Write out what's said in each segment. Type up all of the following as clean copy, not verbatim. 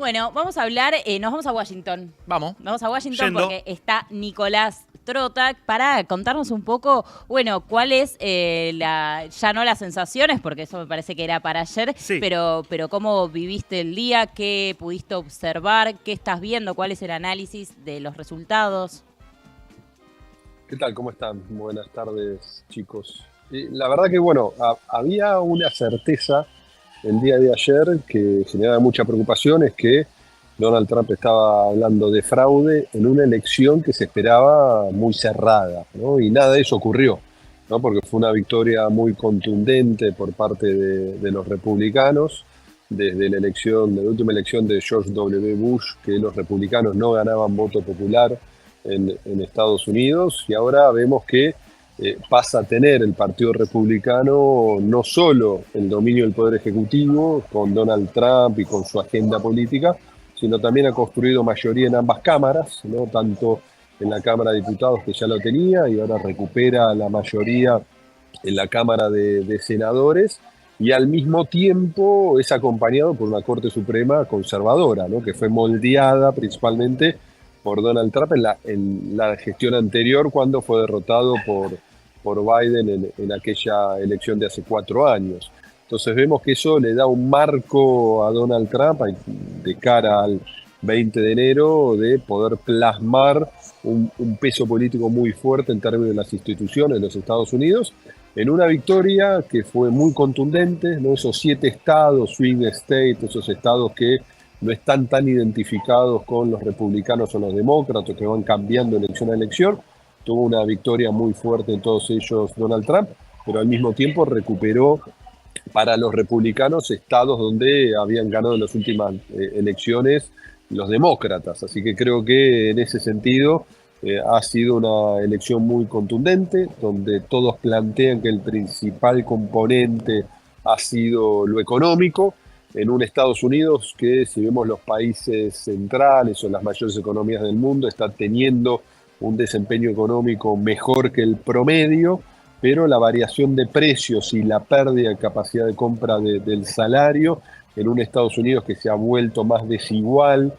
Bueno, vamos a hablar, nos vamos a Washington. Vamos. Vamos a Washington Yendo. porque está Nicolás Trota para contarnos un poco, bueno, cuál es ya no las sensaciones, porque eso me parece que era para ayer, Sí. pero cómo viviste el día, qué pudiste observar, qué estás viendo, cuál es el análisis de los resultados. ¿Qué tal? ¿Cómo están? Buenas tardes, chicos. La verdad que, bueno, había una certeza el día de ayer que generaba mucha preocupación, es que Donald Trump estaba hablando de fraude en una elección que se esperaba muy cerrada, ¿no? Y nada de eso ocurrió, ¿no? Porque fue una victoria muy contundente por parte de los republicanos. Desde la última elección de George W. Bush, que los republicanos no ganaban voto popular en Estados Unidos, y ahora vemos que pasa a tener el Partido Republicano no solo el dominio del Poder Ejecutivo con Donald Trump y con su agenda política, sino también ha construido mayoría en ambas cámaras, ¿no? Tanto en la Cámara de Diputados, que ya lo tenía, y ahora recupera la mayoría en la Cámara de Senadores, y al mismo tiempo es acompañado por una Corte Suprema conservadora, ¿no? Que fue moldeada principalmente por Donald Trump en la gestión anterior, cuando fue derrotado por Biden en aquella elección de hace 4 años. Entonces vemos que eso le da un marco a Donald Trump de cara al 20 de enero de poder plasmar un peso político muy fuerte en términos de las instituciones de los Estados Unidos, en una victoria que fue muy contundente, ¿no? Esos 7 estados, swing state, esos estados que no están tan identificados con los republicanos o los demócratas, que van cambiando elección a elección. Tuvo una victoria muy fuerte en todos ellos Donald Trump, pero al mismo tiempo recuperó para los republicanos estados donde habían ganado en las últimas elecciones los demócratas. Así que creo que en ese sentido ha sido una elección muy contundente, donde todos plantean que el principal componente ha sido lo económico, en un Estados Unidos que, si vemos los países centrales o las mayores economías del mundo, está teniendo un desempeño económico mejor que el promedio, pero la variación de precios y la pérdida de capacidad de compra del salario en un Estados Unidos que se ha vuelto más desigual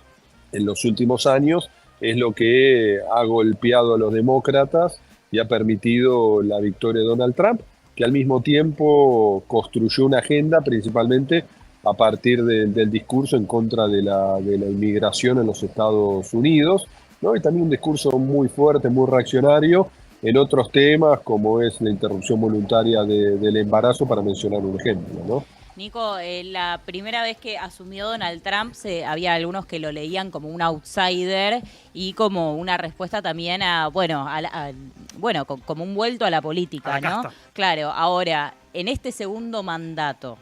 en los últimos años es lo que ha golpeado a los demócratas y ha permitido la victoria de Donald Trump, que al mismo tiempo construyó una agenda principalmente a partir del discurso en contra de la inmigración en los Estados Unidos, ¿no? Y también un discurso muy fuerte, muy reaccionario en otros temas, como es la interrupción voluntaria del embarazo, para mencionar un ejemplo, ¿no? Nico, la primera vez que asumió Donald Trump, había algunos que lo leían como un outsider y como una respuesta también como un vuelto a la política, ¿no? Claro, ahora, en este segundo mandato,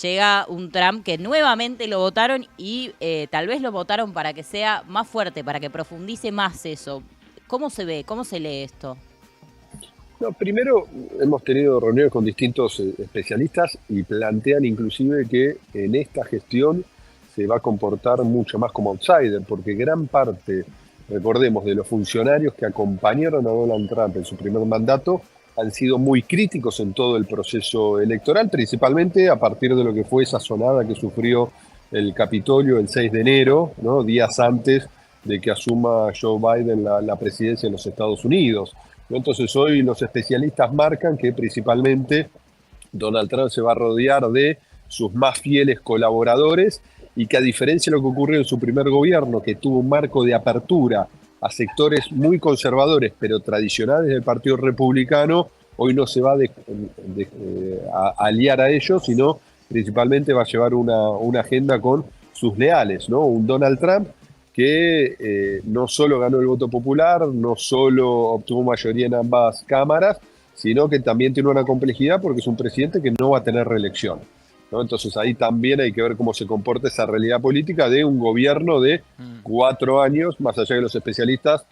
llega un Trump que nuevamente lo votaron y tal vez lo votaron para que sea más fuerte, para que profundice más eso. ¿Cómo se ve? ¿Cómo se lee esto? No, primero, hemos tenido reuniones con distintos especialistas y plantean inclusive que en esta gestión se va a comportar mucho más como outsider, porque gran parte, recordemos, de los funcionarios que acompañaron a Donald Trump en su primer mandato han sido muy críticos en todo el proceso electoral, principalmente a partir de lo que fue esa sonada que sufrió el Capitolio el 6 de enero, ¿no? Días antes de que asuma Joe Biden la presidencia de los Estados Unidos. Entonces hoy los especialistas marcan que principalmente Donald Trump se va a rodear de sus más fieles colaboradores y que, a diferencia de lo que ocurrió en su primer gobierno, que tuvo un marco de apertura a sectores muy conservadores pero tradicionales del Partido Republicano, hoy no se va a aliar a ellos, sino principalmente va a llevar una agenda con sus leales, ¿no? Un Donald Trump que no solo ganó el voto popular, no solo obtuvo mayoría en ambas cámaras, sino que también tiene una complejidad porque es un presidente que no va a tener reelección, ¿no? Entonces ahí también hay que ver cómo se comporta esa realidad política de un gobierno de 4 años, más allá de los especialistas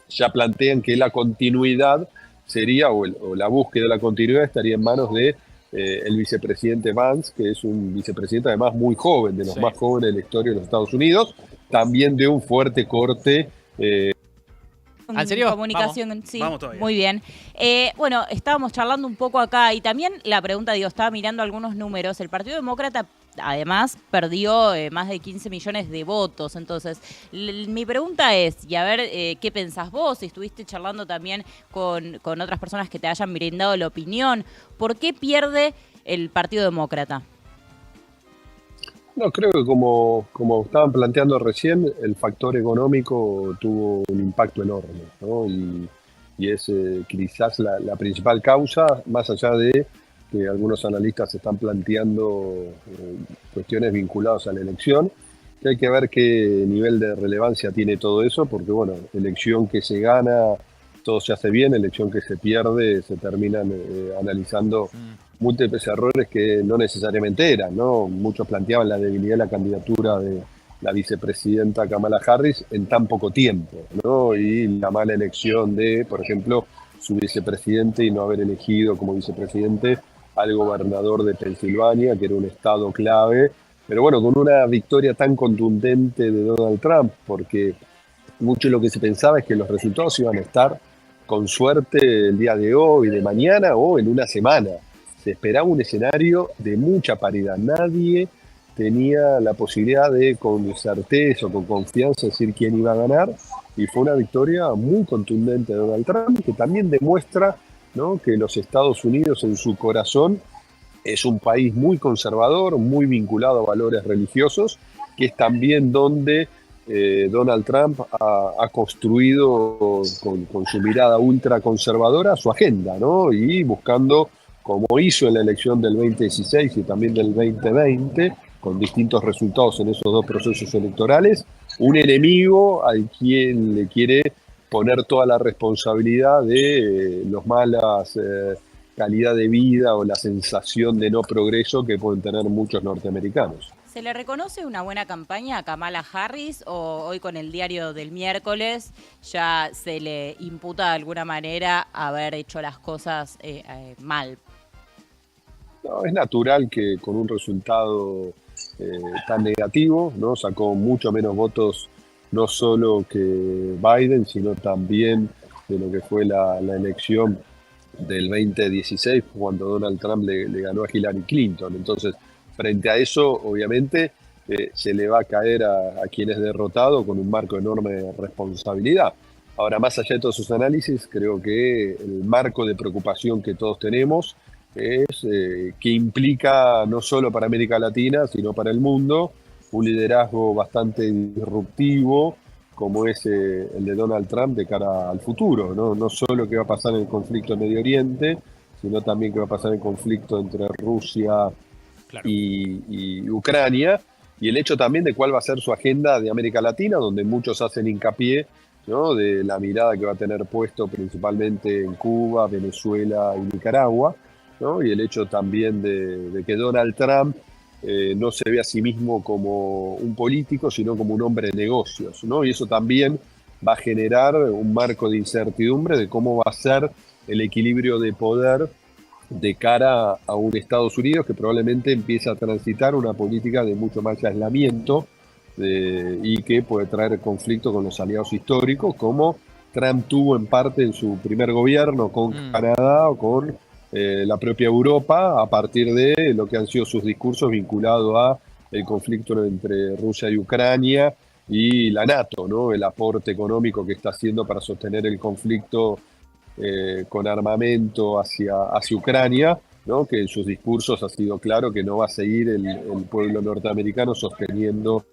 ya plantean que la continuidad sería, o la búsqueda de la continuidad estaría en manos de el vicepresidente Vance, que es un vicepresidente además muy joven, de los más jóvenes de la historia de los Estados Unidos, también de un fuerte corte. ¿En serio? Comunicación, vamos, sí, vamos todavía. Muy bien. Bueno, estábamos charlando un poco acá y también la pregunta, estaba mirando algunos números. El Partido Demócrata además perdió más de 15 millones de votos. Entonces, mi pregunta es, y a ver qué pensás vos, si estuviste charlando también con otras personas que te hayan brindado la opinión, ¿por qué pierde el Partido Demócrata? No, creo que como estaban planteando recién, el factor económico tuvo un impacto enorme, ¿no? Y es quizás la principal causa, más allá de que algunos analistas están planteando cuestiones vinculadas a la elección, que hay que ver qué nivel de relevancia tiene todo eso, porque bueno, elección que se gana, todo se hace bien, elección que se pierde, se terminan analizando múltiples errores que no necesariamente eran, ¿no? Muchos planteaban la debilidad de la candidatura de la vicepresidenta Kamala Harris en tan poco tiempo, ¿no? Y la mala elección de, por ejemplo, su vicepresidente y no haber elegido como vicepresidente al gobernador de Pensilvania, que era un estado clave, pero bueno, con una victoria tan contundente de Donald Trump, porque mucho de lo que se pensaba es que los resultados iban a estar con suerte el día de hoy, de mañana o en una semana. Se esperaba un escenario de mucha paridad. Nadie tenía la posibilidad de con certeza o con confianza decir quién iba a ganar. Y fue una victoria muy contundente de Donald Trump, que también demuestra, ¿no?, que los Estados Unidos en su corazón es un país muy conservador, muy vinculado a valores religiosos, que es también donde Donald Trump ha construido con su mirada ultraconservadora su agenda, ¿no? Y buscando, como hizo en la elección del 2016 y también del 2020, con distintos resultados en esos dos procesos electorales, un enemigo al quien le quiere poner toda la responsabilidad de los malas calidad de vida o la sensación de no progreso que pueden tener muchos norteamericanos. ¿Se le reconoce una buena campaña a Kamala Harris o hoy con el diario del miércoles ya se le imputa de alguna manera haber hecho las cosas mal? No, es natural que con un resultado tan negativo, ¿no? Sacó mucho menos votos no solo que Biden, sino también de lo que fue la elección del 2016, cuando Donald Trump le ganó a Hillary Clinton. Entonces, frente a eso, obviamente, se le va a caer a quien es derrotado con un marco enorme de responsabilidad. Ahora, más allá de todos sus análisis, creo que el marco de preocupación que todos tenemos es que implica no solo para América Latina, sino para el mundo, un liderazgo bastante disruptivo, como es el de Donald Trump de cara al futuro, ¿no? No solo qué va a pasar en el conflicto en Medio Oriente, sino también qué va a pasar en el conflicto entre Rusia y Ucrania, y el hecho también de cuál va a ser su agenda de América Latina, donde muchos hacen hincapié, ¿no?, de la mirada que va a tener puesto principalmente en Cuba, Venezuela y Nicaragua, ¿no? Y el hecho también de que Donald Trump no se ve a sí mismo como un político, sino como un hombre de negocios, ¿no? Y eso también va a generar un marco de incertidumbre de cómo va a ser el equilibrio de poder de cara a un Estados Unidos que probablemente empieza a transitar una política de mucho más aislamiento y que puede traer conflicto con los aliados históricos, como Trump tuvo en parte en su primer gobierno con Canadá o con la propia Europa, a partir de lo que han sido sus discursos vinculados a el conflicto entre Rusia y Ucrania y la NATO, ¿no? El aporte económico que está haciendo para sostener el conflicto con armamento hacia Ucrania, ¿no? Que en sus discursos ha sido claro que no va a seguir el pueblo norteamericano sosteniendo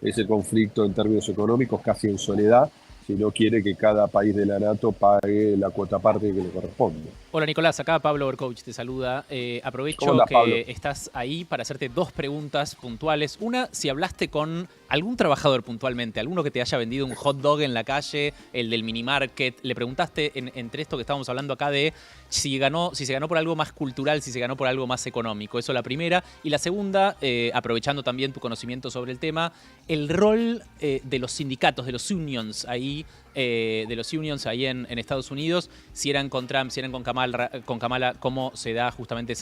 ese conflicto en términos económicos casi en soledad, si no quiere que cada país de la NATO pague la cuota parte que le corresponde. Hola Nicolás, acá Pablo Berkovich te saluda. Aprovecho ¿Cómo andás, que Pablo? estás ahí para hacerte dos preguntas puntuales. Una, si hablaste con algún trabajador puntualmente, alguno que te haya vendido un hot dog en la calle, el del mini market, le preguntaste entre esto que estábamos hablando acá de si se ganó por algo más cultural, si se ganó por algo más económico. Eso la primera. Y la segunda, aprovechando también tu conocimiento sobre el tema, el rol de los sindicatos, de los unions ahí en Estados Unidos, si eran con Trump, si eran con Kamala, cómo se da justamente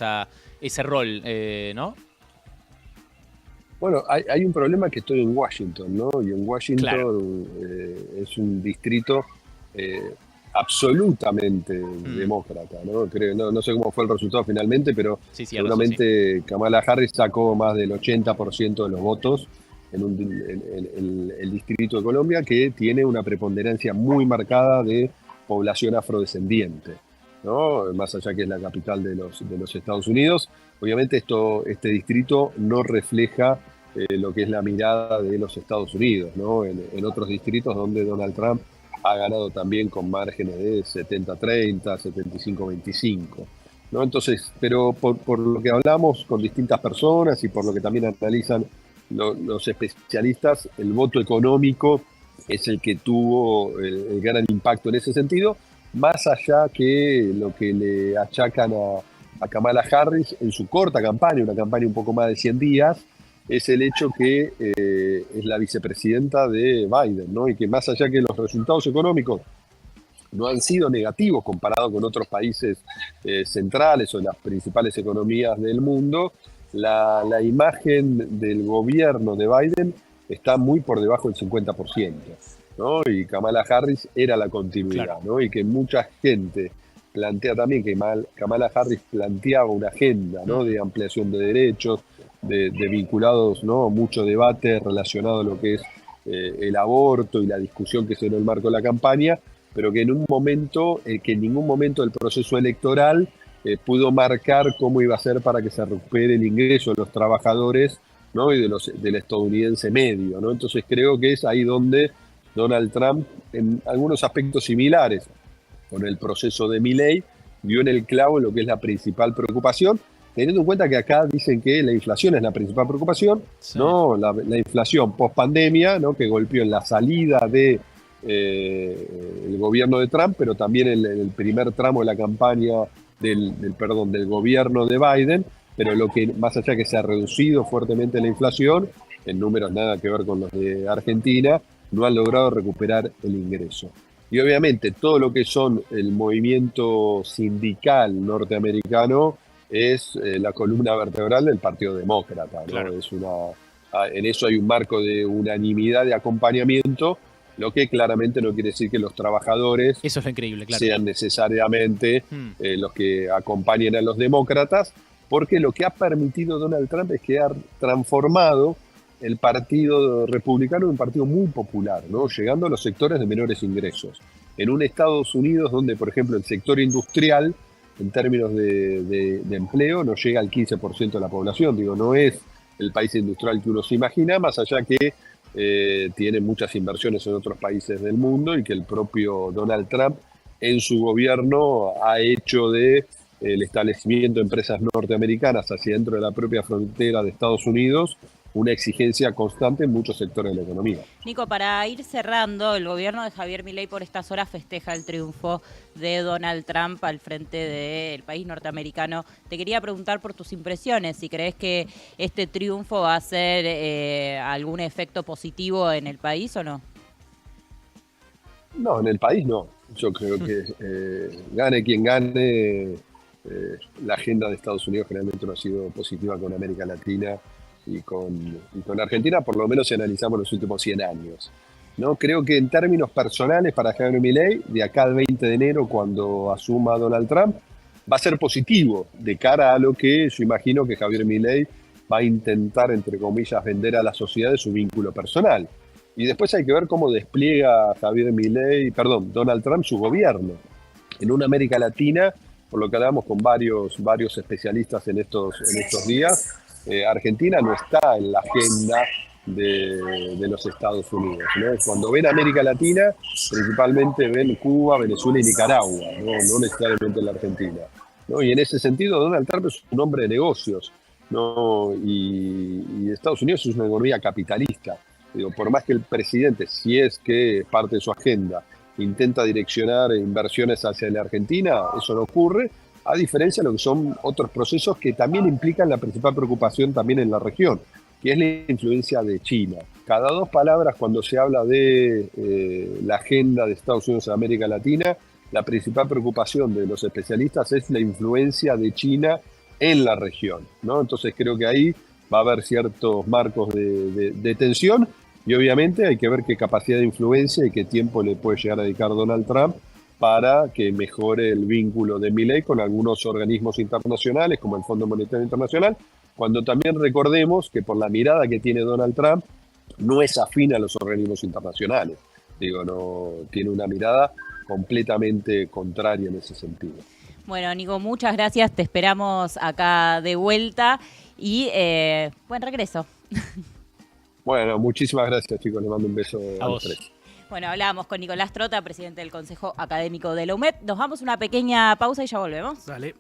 ese rol, ¿no? Bueno, hay un problema que estoy en Washington, ¿no? Y en Washington Claro. es un distrito absolutamente demócrata, ¿no? Creo, no sé cómo fue el resultado finalmente, pero Sí, seguramente Kamala Harris sacó más del 80% de los votos en el Distrito de Colombia, que tiene una preponderancia muy marcada de población afrodescendiente, ¿no? Más allá que es la capital de los Estados Unidos. Obviamente este distrito no refleja lo que es la mirada de los Estados Unidos, ¿no? En otros distritos donde Donald Trump ha ganado también con márgenes de 70-30, 75-25. ¿No? Entonces, pero por lo que hablamos con distintas personas y por lo que también analizan los especialistas, el voto económico es el que tuvo el gran impacto en ese sentido, más allá que lo que le achacan a Kamala Harris en su corta campaña, una campaña un poco más de 100 días, es el hecho que es la vicepresidenta de Biden, ¿no? Y que más allá que los resultados económicos no han sido negativos comparado con otros países centrales o las principales economías del mundo, la imagen del gobierno de Biden está muy por debajo del 50%, ¿no? Y Kamala Harris era la continuidad, claro, ¿no? Y que mucha gente plantea también que Kamala Harris planteaba una agenda, ¿no? De ampliación de derechos, de vinculados, ¿no? Mucho debate relacionado a lo que es el aborto y la discusión que se dio en el marco de la campaña, pero que en un momento, que en ningún momento del proceso electoral pudo marcar cómo iba a ser para que se recupere el ingreso de los trabajadores, ¿no? Y del estadounidense medio, ¿no? Entonces creo que es ahí donde Donald Trump, en algunos aspectos similares con el proceso de Milei, dio en el clavo en lo que es la principal preocupación, teniendo en cuenta que acá dicen que la inflación es la principal preocupación, sí, ¿no? La inflación post-pandemia, ¿no? Que golpeó en la salida de el gobierno de Trump, pero también en el primer tramo de la campaña del gobierno de Biden, pero lo que más allá que se ha reducido fuertemente la inflación, en números nada que ver con los de Argentina, no han logrado recuperar el ingreso. Y obviamente todo lo que son el movimiento sindical norteamericano es la columna vertebral del Partido Demócrata, ¿no? Claro. En eso hay un marco de unanimidad de acompañamiento, lo que claramente no quiere decir que los trabajadores eso es lo increíble, claro, sean necesariamente los que acompañen a los demócratas, porque lo que ha permitido Donald Trump es que ha transformado el Partido Republicano en un partido muy popular, ¿no? Llegando a los sectores de menores ingresos. En un Estados Unidos donde, por ejemplo, el sector industrial, en términos de empleo, no llega al 15% de la población. Digo, no es el país industrial que uno se imagina, más allá que tiene muchas inversiones en otros países del mundo y que el propio Donald Trump en su gobierno ha hecho de el establecimiento de empresas norteamericanas hacia dentro de la propia frontera de Estados Unidos una exigencia constante en muchos sectores de la economía. Nico, para ir cerrando, el gobierno de Javier Milei por estas horas festeja el triunfo de Donald Trump al frente del país norteamericano. Te quería preguntar por tus impresiones, si crees que este triunfo va a hacer algún efecto positivo en el país o no. No, en el país no. Yo creo que gane quien gane, la agenda de Estados Unidos generalmente no ha sido positiva con América Latina y con Argentina, por lo menos si analizamos los últimos 100 años. ¿No? Creo que en términos personales para Javier Milei, de acá al 20 de enero, cuando asuma Donald Trump, va a ser positivo de cara a lo que yo imagino que Javier Milei va a intentar, entre comillas, vender a la sociedad de su vínculo personal. Y después hay que ver cómo despliega Donald Trump su gobierno. En una América Latina, por lo que hablamos con varios especialistas en estos días, Argentina no está en la agenda de los Estados Unidos, ¿no? Cuando ven América Latina, principalmente ven Cuba, Venezuela y Nicaragua, no necesariamente la Argentina, ¿no? Y en ese sentido, Donald Trump es un hombre de negocios, ¿no? Y Estados Unidos es una economía capitalista. Digo, por más que el presidente, si es que parte de su agenda, intenta direccionar inversiones hacia la Argentina, eso no ocurre, a diferencia de lo que son otros procesos que también implican la principal preocupación también en la región, que es la influencia de China. Cada dos palabras cuando se habla de la agenda de Estados Unidos en América Latina, la principal preocupación de los especialistas es la influencia de China en la región, ¿no? Entonces creo que ahí va a haber ciertos marcos de tensión y obviamente hay que ver qué capacidad de influencia y qué tiempo le puede llegar a dedicar Donald Trump para que mejore el vínculo de Milei con algunos organismos internacionales, como el Fondo Monetario Internacional, cuando también recordemos que por la mirada que tiene Donald Trump, no es afín a los organismos internacionales. Digo, no tiene una mirada completamente contraria en ese sentido. Bueno, Nico, muchas gracias. Te esperamos acá de vuelta y buen regreso. Bueno, muchísimas gracias, chicos. Les mando un beso a los tres. Bueno, hablábamos con Nicolás Trota, presidente del Consejo Académico de la UMED. Nos vamos a una pequeña pausa y ya volvemos. Dale.